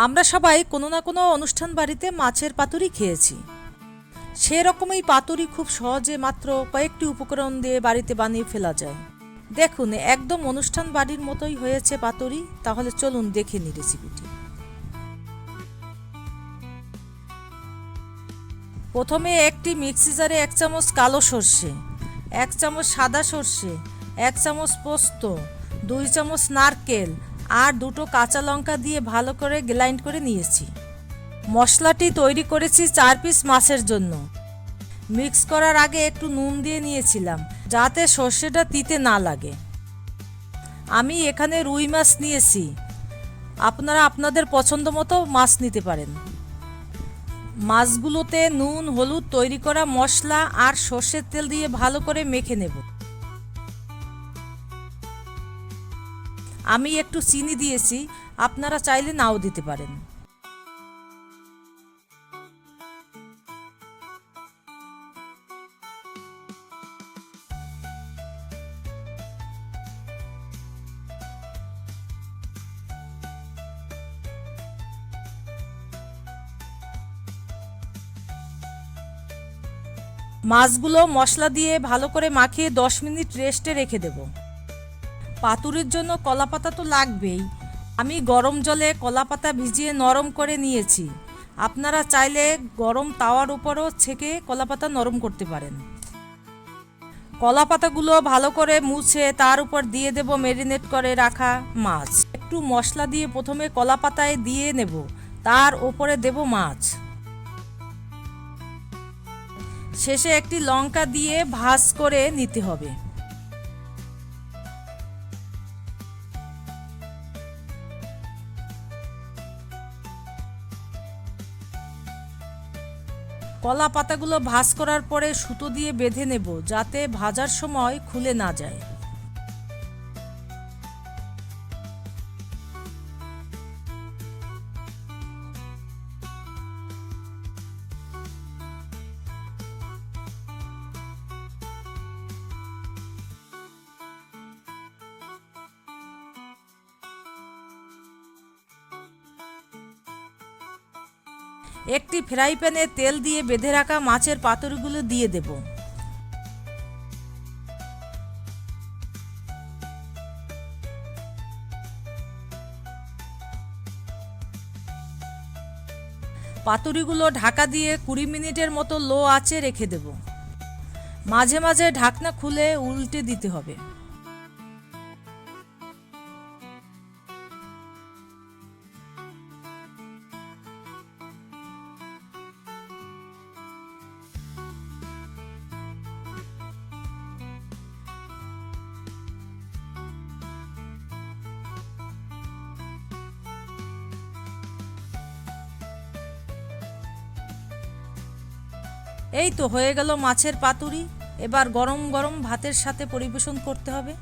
আমরা সবাই কোনো না কোনো অনুষ্ঠান বাড়িতে মাছের পাতুরি খেয়েছি। সেরকম এই পাতুরি খুব সহজে মাত্র কয়েকটি উপকরণ দিয়ে বাড়িতে বানিয়ে ফেলা যায়। দেখুন, একদম অনুষ্ঠান বাড়ির মতোই হয়েছে পাতুরি। তাহলে চলুন দেখে নিই রেসিপিটি। প্রথমে একটি মিক্সি জারে 1 চামচ কালো সর্ষে, 1 চামচ সাদা সর্ষে, 1 চামচ পোস্ত, 2 চামচ নারকেল আর 2টো কাঁচা লঙ্কা দিয়ে ভালো করে গ্রাইন্ড করে নিয়েছি। মশলাটি তৈরি করেছি 4 পিস মাছের জন্য। মিক্স করার আগে একটু নুন দিয়ে নিয়েছিলাম যাতে সর্ষেটা তিতে না লাগে। আমি এখানে রুই মাছ নিয়েছি, আপনারা আপনাদের পছন্দ মতো মাছ নিতে পারেন। মাছগুলোতে নুন, হলুদ, তৈরি করা মশলা আর সর্ষের তেল দিয়ে ভালো করে মেখে নেব। আমি একটু চিনি দিয়েছি, আপনারা চাইলে নাও দিতে পারেন। মাছগুলো মশলা দিয়ে ভালো করে মাখিয়ে 10 মিনিট রেস্টে রেখে দেব। পাতুরির জন্য কলাপাতা তো লাগবেই। আমি গরম জলে কলাপাতা ভিজিয়ে নরম করে নিয়েছি। আপনারা চাইলে গরম তাওয়ার উপরও ছেঁকে কলাপাতা নরম করতে পারেন। কলাপাতাগুলো ভালো করে মুছে তার উপর দিয়ে দেব ম্যারিনেট করে রাখা মাছ। একটু মশলা দিয়ে প্রথমে কলাপাতায় দিয়ে নেব, তার উপরে দেব মাছ। শেষে একটি লঙ্কা দিয়ে ভাজ করে নিতে হবে। কলা পাতাগুলো ভাজ করার পরে সুতো দিয়ে বেঁধে নেব যাতে ভাজার সময় খুলে না যায়। একটি ফ্রাই প্যানে তেল দিয়ে বেঁধে রাখা মাছের পাতুরিগুলো দিয়ে দেব। পাতুরিগুলো ঢাকা দিয়ে 20 মিনিটের মতো লো আঁচে রেখে দেব। মাঝে মাঝে ঢাকনা খুলে উল্টে দিতে হবে। এই তো হয়ে গেল মাছের পাতুরি। এবার গরম গরম ভাতের সাথে পরিবেশন করতে হবে।